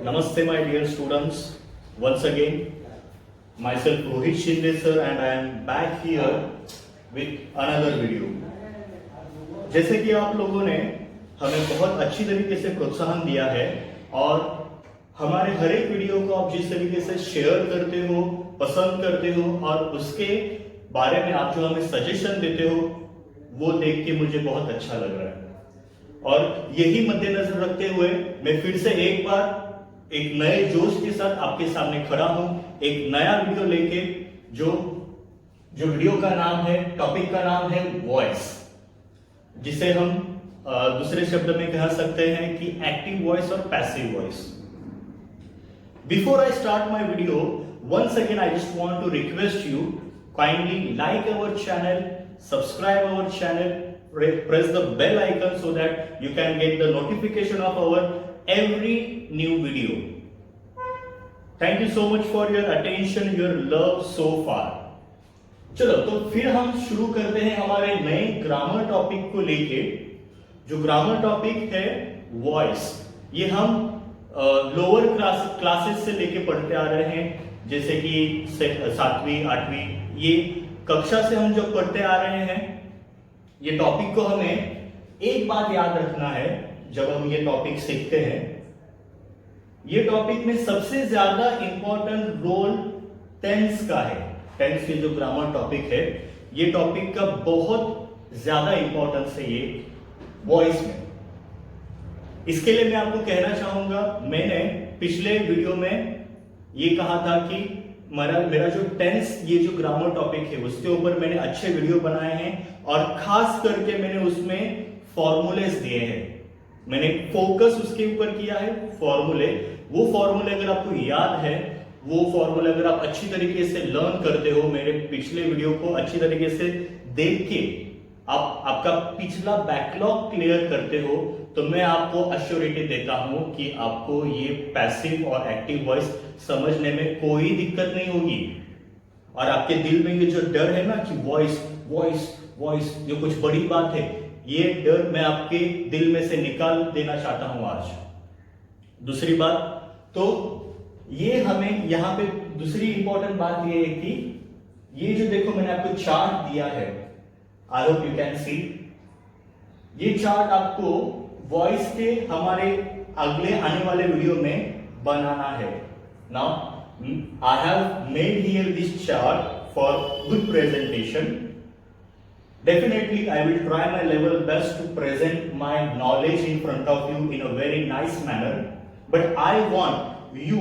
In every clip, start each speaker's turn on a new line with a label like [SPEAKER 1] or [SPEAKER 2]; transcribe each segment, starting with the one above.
[SPEAKER 1] Namaste, my dear students. Once again, myself Rohit Shinde sir, and I am back here with another video. जैसे कि आप लोगों ने हमें बहुत अच्छी तरीके से प्रोत्साहन दिया है और हमारे हर एक वीडियो को आप जिस तरीके से शेयर करते हो, पसंद करते हो और उसके बारे में आप जो हमें सजेशन देते हो, वो देख के मुझे बहुत अच्छा लग रहा है। और यही मद्देनजर रखते हुए मैं फिर से एक बार एक नए जोश के साथ आपके सामने खड़ा हूं, एक नया वीडियो लेके जो वीडियो का नाम है, टॉपिक का नाम है वॉइस, जिसे हम दूसरे शब्द में कह सकते हैं कि एक्टिव वॉइस और passive voice. Before I start my video, once again I just want to request you kindly like our channel, subscribe our channel, press the bell icon so that you can get the notification of our every new video. Thank you so much for your attention, your love so far. चलो तो फिर हम शुरू करते हैं हमारे नए grammar topic को लेके। जो ग्रामर टॉपिक है वॉइस, ये हम लोअर क्लासेस से लेके पढ़ते आ रहे हैं, जैसे कि 7वीं 8वीं ये कक्षा से हम जब पढ़ते आ रहे हैं। ये टॉपिक को हमें एक बात याद रखना है जब हम ये टॉपिक सीखते हैं, ये टॉपिक में सबसे ज्यादा इंपॉर्टेंट रोल टेंस का है। टेंस ये जो ग्रामर टॉपिक है, ये टॉपिक का बहुत ज्यादा इंपॉर्टेंस है ये वॉइस में। इसके लिए मैं आपको कहना चाहूंगा, मैंने पिछले वीडियो में ये कहा था कि मेरा जो टेंस ये जो ग्रामर टॉपिक है उसके ऊपर मैंने अच्छे वीडियो बनाए हैं और खास करके मैंने उसमें फॉर्मूलेस दिए हैं। मैंने फोकस उसके ऊपर किया है, फॉर्मूले। वो फॉर्मूले अगर आपको याद है, वो फॉर्मूले अगर आप अच्छी तरीके से लर्न करते हो, मेरे पिछले वीडियो को अच्छी तरीके से देख के आप आपका पिछला बैकलॉग क्लियर करते हो, तो मैं आपको अश्योरिटी देता हूं कि आपको ये पैसिव और एक्टिव वॉइस समझने में कोई दिक्कत नहीं होगी। और आपके दिल में ये जो डर है ना कि वॉइस वॉइस वॉइस जो कुछ बड़ी बात है, ये डर मैं आपके दिल में से निकाल देना चाहता हूं आज। दूसरी बात, तो ये हमें यहां पे दूसरी इंपॉर्टेंट बात ये है कि ये जो देखो मैंने आपको चार्ट दिया है, I hope you can see, ये चार्ट आपको वॉइस के हमारे अगले आने वाले वीडियो में बनाना है। Now I have made here this chart for good presentation. Definitely, I will try my level best to present my knowledge in front of you in a very nice manner. But I want you,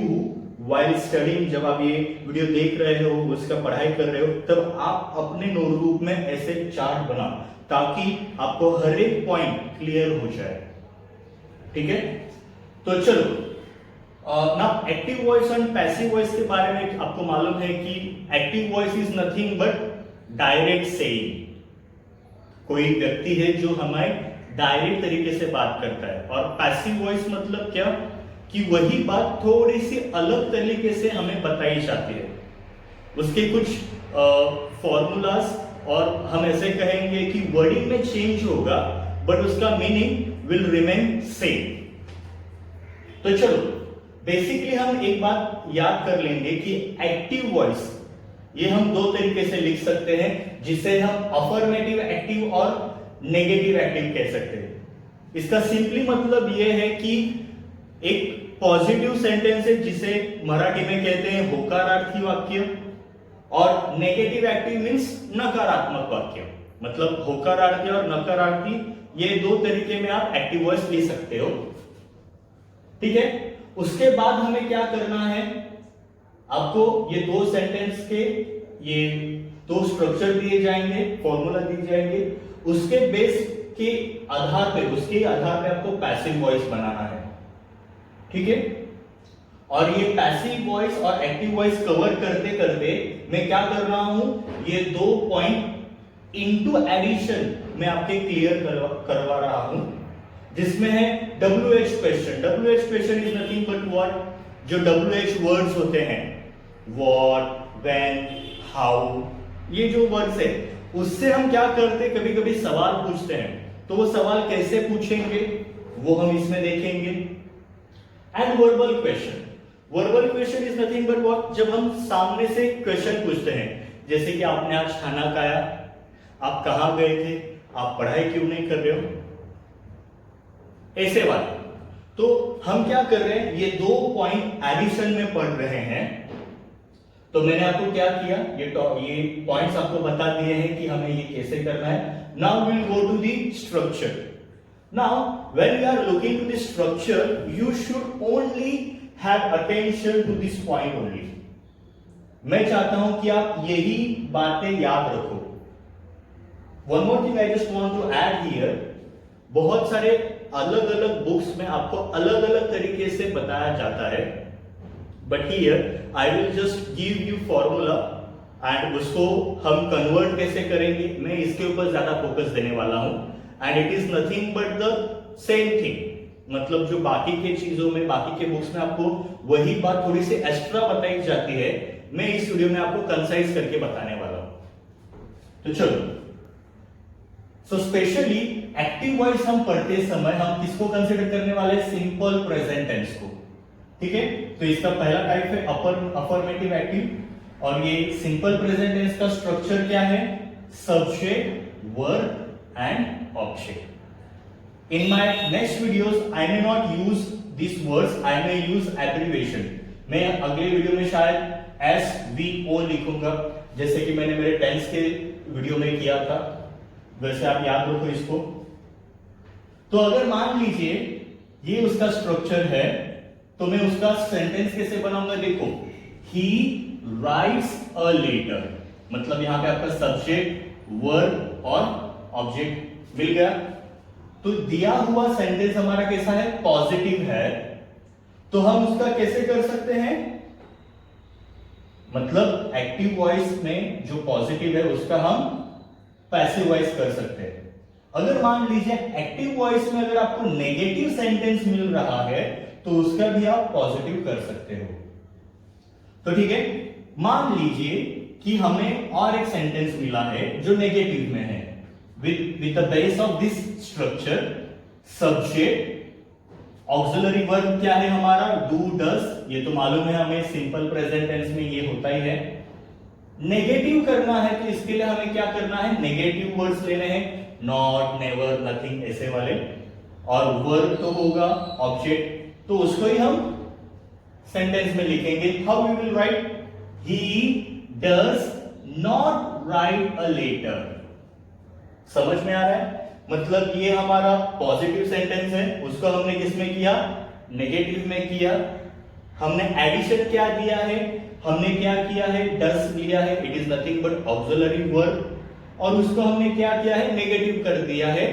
[SPEAKER 1] while studying, जब आप ये video देख रहे हो, उसका पढ़ाई कर रहे हो, तब आप अपने नोटबुक में ऐसे चार्ट बनाओ ताकि आपको हर एक पॉइंट क्लियर हो जाए। ठीक है, तो चलो ना, एक्टिव वॉइस और पैसिव वॉइस के बारे में आपको मालूम है कि active voice is nothing but direct saying. कोई व्यक्ति है जो हमें डायरेक्ट तरीके से बात करता है। और पैसिव वॉइस मतलब क्या, कि वही बात थोड़ी सी अलग तरीके से हमें बताई जाती है, उसके कुछ फॉर्मूलाज, और हम ऐसे कहेंगे कि वर्डिंग में चेंज होगा बट उसका मीनिंग विल रिमेन सेम। तो चलो बेसिकली हम एक बात याद कर लेंगे कि एक्टिव वॉइस ये हम दो तरीके से लिख सकते हैं, जिसे हम अफर्मेटिव एक्टिव और नेगेटिव एक्टिव कह सकते हैं। इसका सिंपली मतलब यह है कि एक पॉजिटिव सेंटेंस है जिसे मराठी में कहते हैं होकारार्थी वाक्य, और नेगेटिव एक्टिव मींस नकारात्मक वाक्य। मतलब होकारार्थी और नकारार्थी ये दो तरीके में आप एक्टिव वॉइस ले सकते हो। ठीक है, उसके बाद हमें क्या करना है, आपको ये दो सेंटेंस के ये दो स्ट्रक्चर दिए जाएंगे, फॉर्मूला दिए जाएंगे, उसके बेस के आधार पे आपको पैसिव वॉइस बनाना है। ठीक है, और ये पैसिव वॉइस और एक्टिव वॉइस कवर करते करते मैं क्या कर रहा हूं, ये दो पॉइंट इनटू एडिशन मैं आपके क्लियर करवा रहा हूं, जिसमें है WH question. WH question is nothing but what, जो WH वर्ड्स होते हैं, व्हाट, व्हेन, हाउ, ये जो वर्ड्स है, उससे हम क्या करते, कभी कभी सवाल पूछते हैं। तो वो सवाल कैसे पूछेंगे वो हम इसमें देखेंगे। And verbal question. Verbal question is nothing but what, जब हम सामने से क्वेश्चन पूछते हैं, जैसे कि आपने आज खाना खाया, आप कहां गए थे, आप पढ़ाई क्यों नहीं कर रहे हो, ऐसे वाले। तो हम क्या कर रहे हैं, ये 2 पॉइंट एडिशन में पढ़ रहे हैं। तो मैंने आपको क्या किया, ये पॉइंट्स आपको बता दिए हैं कि हमें ये कैसे करना है। Now we will go to the structure. Now when we are looking to the structure, you should only have attention to this point only. मैं चाहता हूं कि आप यही बातें याद रखो। One more thing I just want to add here, बहुत सारे अलग अलग बुक्स में आपको अलग अलग तरीके से बताया जाता है, but here I will just give you formula and उसको हम कन्वर्ट कैसे करेंगे, मैं इसके ऊपर ज्यादा फोकस देने वाला हूं। And it is nothing but the same thing, मतलब जो बाकी के चीजों में, बाकी के बुक्स में आपको वही बात थोड़ी सी एक्स्ट्रा बताई जाती है, मैं इस वीडियो में आपको कंसाइज करके बताने वाला हूं। तो चलो, सो स्पेशली एक्टिव वॉइस हम पढ़ते समय हम किसको कंसीडर करने वाले, सिंपल प्रेजेंट टेंस को। ठीक है, तो इसका पहला टाइप है अफर्मेटिव एक्टिव, और ये सिंपल प्रेजेंट टेंस का स्ट्रक्चर क्या है, subject, verb and object. In my next videos I may not use this words, I may use abbreviation. मैं अगले वीडियो में शायद SVO लिखूंगा, जैसे कि मैंने मेरे टेंस के वीडियो में किया था, वैसे आप याद रखो इसको। तो अगर मान लीजिए ये उसका स्ट्रक्चर है, तो मैं उसका सेंटेंस कैसे बनाऊंगा, देखो, ही राइट्स अ लेटर, मतलब यहां पे आपका सब्जेक्ट, वर्ब और ऑब्जेक्ट मिल गया। तो दिया हुआ सेंटेंस हमारा कैसा है, पॉजिटिव है, तो हम उसका कैसे कर सकते हैं, मतलब एक्टिव वॉइस में जो पॉजिटिव है उसका हम पैसिव वॉइस कर सकते हैं। अगर मान लीजिए एक्टिव वॉइस में अगर आपको नेगेटिव सेंटेंस मिल रहा है, तो उसका भी आप पॉजिटिव कर सकते हो। तो ठीक है, मान लीजिए कि हमें और एक सेंटेंस मिला है जो नेगेटिव में है, with the base of this structure, subject, auxiliary verb क्या है हमारा, डू, डज, ये तो मालूम है हमें, सिंपल प्रेजेंट टेंस में ये होता ही है। नेगेटिव करना है तो इसके लिए हमें क्या करना है, नेगेटिव वर्ड्स लेने हैं, नॉट, नेवर, नथिंग, ऐसे वाले, और वर्ब तो होगा ऑब्जेक्ट, तो उसको ही हम सेंटेंस में लिखेंगे। How we will write, he does not write a letter. समझ में आ रहा है, मतलब ये हमारा पॉजिटिव सेंटेंस है, उसको हमने किस में किया, नेगेटिव में किया। हमने एडिशन क्या दिया है, हमने क्या किया है, डस लिया है, it is nothing but auxiliary verb, और उसको हमने क्या किया है, नेगेटिव कर दिया है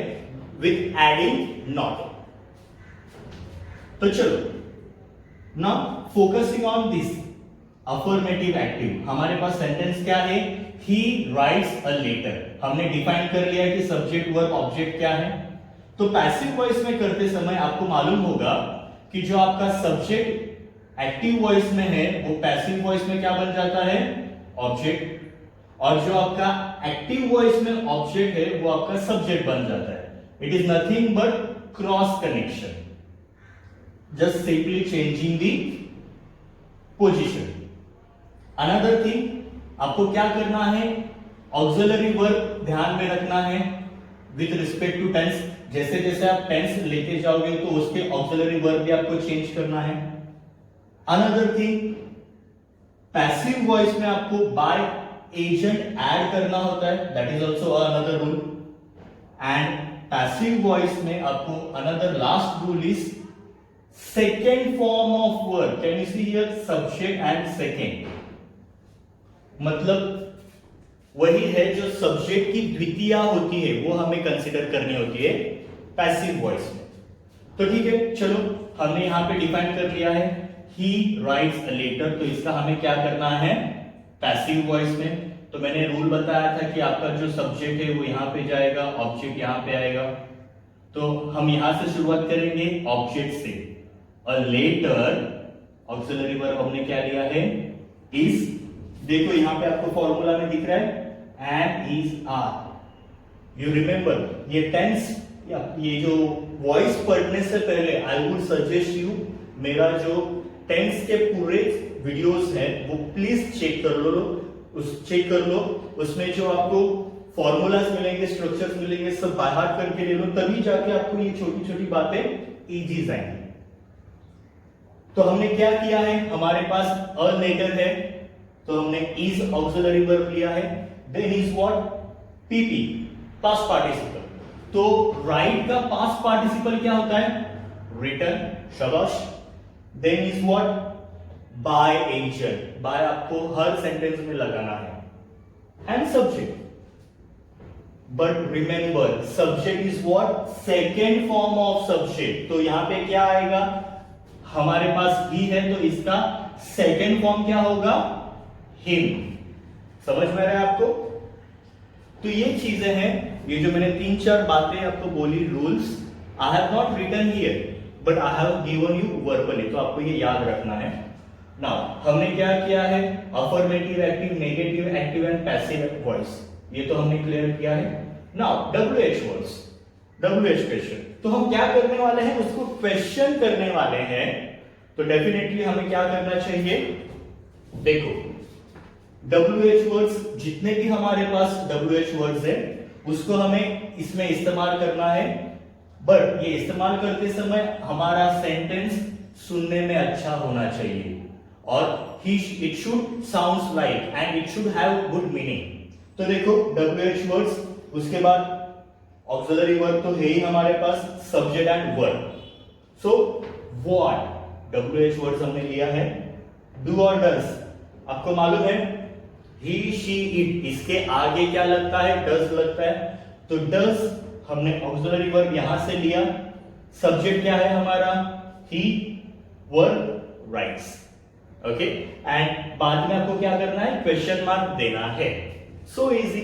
[SPEAKER 1] विथ एडिंग नॉट। तो चलो, now focusing on this affirmative active, हमारे पास सेंटेंस क्या है, ही राइट्स अ लेटर। हमने डिफाइन कर लिया कि सब्जेक्ट, वर्ब, ऑब्जेक्ट क्या है। तो पैसिव वॉइस में करते समय आपको मालूम होगा कि जो आपका सब्जेक्ट एक्टिव वॉइस में है वो पैसिव वॉइस में क्या बन जाता है, ऑब्जेक्ट, और जो आपका एक्टिव वॉइस में ऑब्जेक्ट है वो आपका सब्जेक्ट बन जाता है। It is nothing but cross connection, just simply changing the position. Another thing, आपको क्या करना है, ऑक्सिलरी वर्ब ध्यान में रखना है विथ रिस्पेक्ट टू टेंस। जैसे जैसे आप टेंस लेते जाओगे तो उसके ऑक्सिलरी वर्ब भी आपको चेंज करना है। अनदर थिंग, पैसिव वॉइस में आपको बाय एजेंट ऐड करना होता है, that is also another rule. And passive voice में आपको another last rule is second form of verb. Can you see here, subject and second, मतलब वही है जो सब्जेक्ट की द्वितीया होती है वो हमें कंसीडर करनी होती है पैसिव वॉइस में। तो ठीक है, चलो हमने यहां पे डिफाइन कर लिया है ही राइट्स अ लेटर, तो इसका हमें क्या करना है, पैसिव वॉइस में। तो मैंने रूल बताया था कि आपका जो सब्जेक्ट है वो यहां पे जाएगा, ऑब्जेक्ट यहां पे आएगा। तो हम यहां से शुरुआत करेंगे ऑब्जेक्ट से। अ लेटर, ऑक्सिलरी वर्ब हमने क्या लिया है, इज। देखो यहां पे आपको फॉर्मूला में दिख रहा है and, is, are. You remember ये टेंस, ये जो वॉइस पढ़ने से पहले आई वुड सजेस्ट यू मेरा जो टेंस के पूरे वीडियोस हैं वो प्लीज चेक कर लो। उसमें जो आपको फॉर्मूलाज मिलेंगे, स्ट्रक्चर्स मिलेंगे, सब बाय हार्ट करके ले लो, तभी जाके आपको ये छोटी छोटी बातें इजी जाएंगी। तो हमने क्या किया है, हमारे पास अ लेटर है तो हमने इज ऑक्सिलरी वर्ब लिया है। Then is what, PP, past participle. तो राइट का पास्ट पार्टिसिपल क्या होता है, रिटन, शाबाश। Then is what, by ancient, by आपको हर सेंटेंस में लगाना है। And subject, but remember subject is what, second form of subject. तो यहां पे क्या आएगा, हमारे पास ही है तो इसका सेकेंड फॉर्म क्या होगा, हिम। समझ में आ रहा है आपको? तो ये चीजें हैं, ये जो मैंने 3-4 बातें आपको बोली, rules I have not written here but I have given you verbally, तो आपको ये याद रखना है। नाउ हमने क्या किया है, affirmative, active, negative, active and passive voice, ये तो हमने क्लियर किया है। Now WH words, WH question, तो हम क्या करने वाले हैं, उसको क्वेश्चन करने वाले हैं। तो डेफिनेटली हमें क्या करना चाहिए, देखो WH वर्ड्स, जितने भी हमारे पास WH वर्ड्स है उसको हमें इसमें इस्तेमाल करना है। बट ये इस्तेमाल करते समय हमारा सेंटेंस सुनने में अच्छा होना चाहिए और it should sounds like and it should have good meaning. तो देखो WH वर्ड्स, उसके बाद ऑक्सिलरी वर्ब तो है ही हमारे पास, subject and verb. So what, WH words हमने लिया है। डू और डज, आपको मालूम है ही, शी, इट, इसके आगे क्या लगता है, डज लगता है। तो डज हमने ऑक्सिलरी वर्ब यहां से लिया, सब्जेक्ट क्या है हमारा, ही, वर्ब राइट्स, ओके। एंड बाद में आपको क्या करना है, क्वेश्चन मार्क देना है। So easy.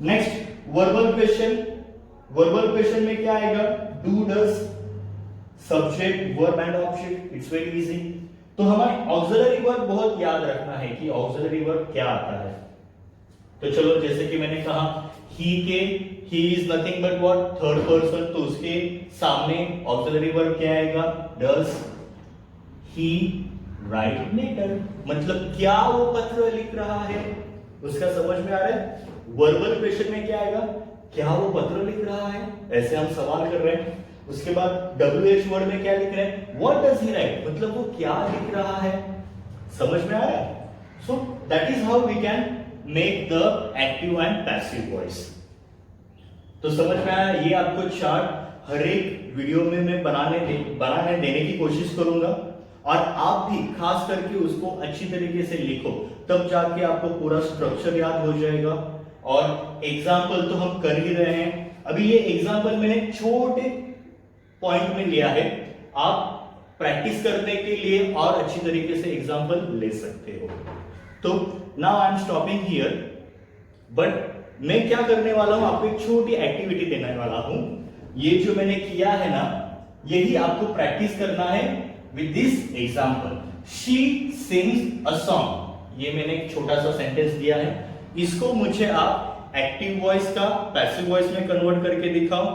[SPEAKER 1] Next verbal question, verbal question में क्या आएगा, do, does, subject, verb and object, it's very easy. तो हमें ऑक्सिलरी वर्ब बहुत याद रखना है कि ऑक्सिलरी वर्ब क्या आता है। तो चलो, जैसे कि मैंने कहा he is nothing but what, third person, तो उसके सामने ऑक्सिलरी वर्ब क्या आएगा, डज ही राइट लेटर, मतलब क्या वो पत्र लिख रहा है, उसका समझ में आ रहा है। वर्बल क्वेश्चन में क्या आएगा, क्या वो पत्र लिख रहा है, ऐसे हम सवाल कर रहे हैं। उसके बाद WH वर्ड में क्या लिख रहे हैं, व्हाट डज ही राइट, मतलब वो क्या लिख रहा है, समझ में आ रहा है। So that is how we can make the active and passive voice. तो समझ में आया, ये आपको चार्ट हर एक वीडियो में मैं बनाने देने की कोशिश करूंगा और आप भी खास करके उसको अच्छी तरीके से लिखो, तब जाके आपको पूरा स्ट्रक्चर याद हो जाएगा। और एग्जाम्पल तो हम कर ही रहे हैं, अभी ये एग्जाम्पल मैंने छोटे पॉइंट में लिया है, आप प्रैक्टिस करने के लिए और अच्छी तरीके से एग्जाम्पल ले सकते हो। तो now I am stopping here, but मैं क्या करने वाला हूं, आपको एक छोटी एक्टिविटी देने वाला हूं। ये जो मैंने किया है ना, यही आपको प्रैक्टिस करना है with this example, she sings a song. ये मैंने एक छोटा सा सेंटेंस दिया है, इसको मुझे आप एक्टिव वॉइस का पैसिव वॉइस में कन्वर्ट करके दिखाओ,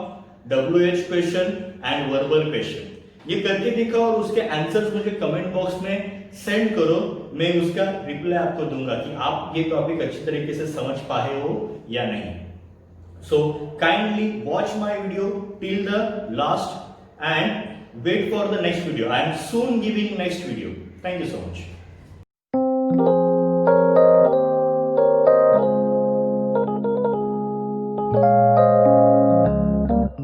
[SPEAKER 1] WH question and verbal question, ये करके दिखाओ और उसके आंसर्स मुझे कमेंट बॉक्स में सेंड करो। मैं उसका रिप्लाई आपको दूंगा कि आप ये टॉपिक अच्छी तरीके से समझ पाए हो या नहीं। So kindly watch my video till the last and wait for the next video. I am soon giving next video. Thank you so much.